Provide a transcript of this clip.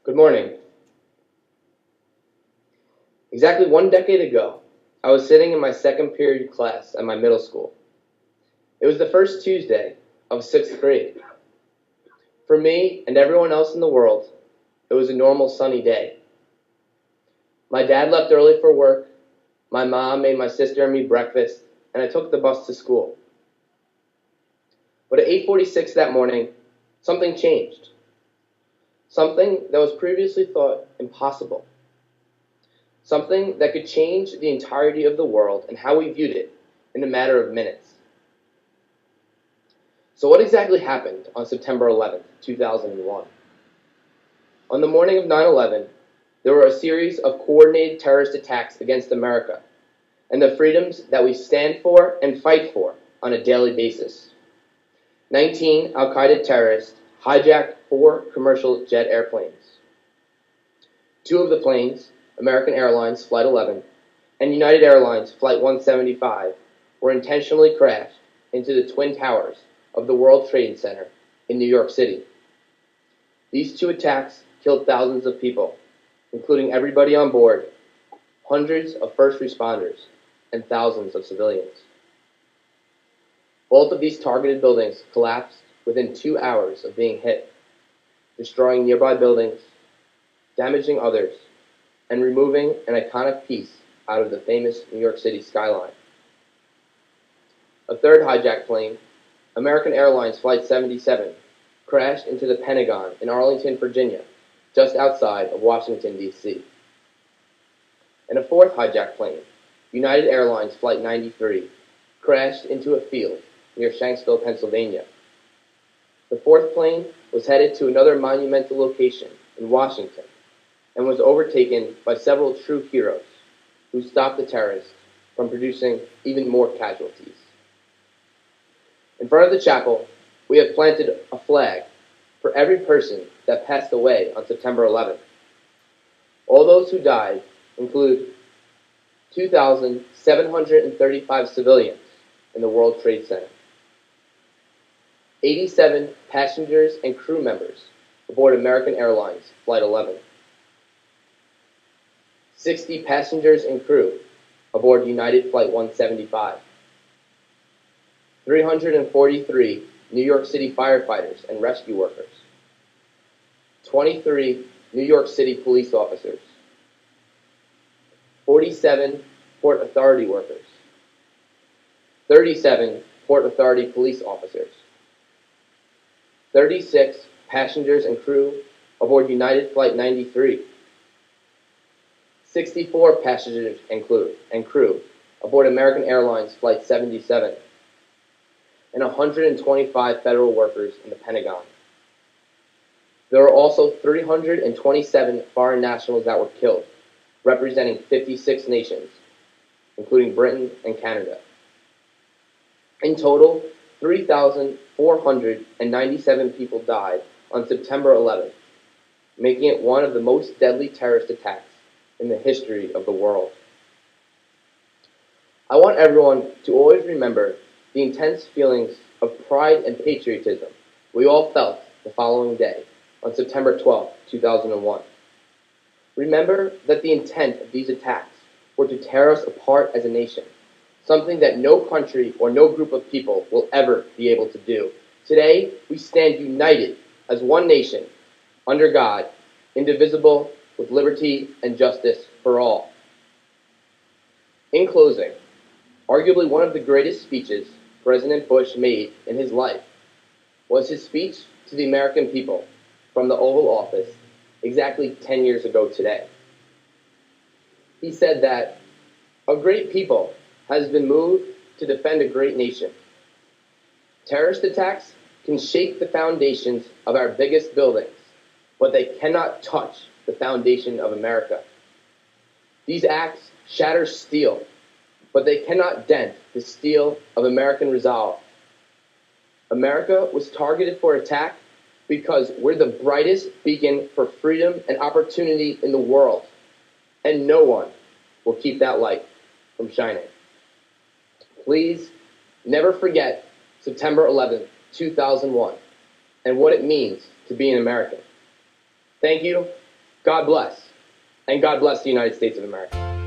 Good morning. Exactly 1 decade ago, I was sitting in my second period class at my middle school. It was the first Tuesday of sixth grade. For me and everyone else in the world, it was a normal sunny day. My dad left early for work, my mom made my sister and me breakfast, and I took the bus to school. But at 8:46 that morning, something changed. Something that was previously thought impossible. Something that could change the entirety of the world and how we viewed it in a matter of minutes. So what exactly happened on September 11th, 2001? On the morning of 9/11, there were a series of coordinated terrorist attacks against America and the freedoms that we stand for and fight for on a daily basis. 19 al-Qaeda terrorists hijacked 4 commercial jet airplanes. 2 of the planes, American Airlines Flight 11 and United Airlines Flight 175, were intentionally crashed into the Twin Towers of the World Trade Center in New York City. These 2 attacks killed thousands of people, including everybody on board, hundreds of first responders, and thousands of civilians. Both of these targeted buildings collapsed within 2 hours of being hit, destroying nearby buildings, damaging others, and removing an iconic piece out of the famous New York City skyline. A third hijacked plane, American Airlines Flight 77, crashed into the Pentagon in Arlington, Virginia, just outside of Washington, D.C. And a fourth hijacked plane, United Airlines Flight 93, crashed into a field near Shanksville, Pennsylvania. The fourth plane was headed to another monumental location in Washington and was overtaken by several true heroes who stopped the terrorists from producing even more casualties. In front of the chapel, we have planted a flag for every person that passed away on September 11th. All those who died include 2,735 civilians in the World Trade Center, 87 passengers and crew members aboard American Airlines Flight 11, 60 passengers and crew aboard United Flight 175, 343 New York City firefighters and rescue workers, 23 New York City police officers, 47 Port Authority workers, 37 Port Authority police officers, 36 passengers and crew aboard United Flight 93, 64 passengers and crew aboard American Airlines Flight 77, and 125 federal workers in the Pentagon. There are also 327 foreign nationals that were killed, representing 56 nations, including Britain and Canada. In total, 3,497 people died on September 11th, making it one of the most deadly terrorist attacks in the history of the world. I want everyone to always remember the intense feelings of pride and patriotism we all felt the following day, on September 12, 2001. Remember that the intent of these attacks were to tear us apart as a nation, something that no country or no group of people will ever be able to do. Today, we stand united as one nation, under God, indivisible, with liberty and justice for all. In closing, arguably one of the greatest speeches President Bush made in his life was his speech to the American people from the Oval Office exactly 10 years ago today. He said that a great people has been moved to defend a great nation. Terrorist attacks can shake the foundations of our biggest buildings, but they cannot touch the foundation of America. These acts shatter steel, but they cannot dent the steel of American resolve. America was targeted for attack because we're the brightest beacon for freedom and opportunity in the world, and no one will keep that light from shining. Please never forget September 11th, 2001, and what it means to be an American. Thank you, God bless, and God bless the United States of America.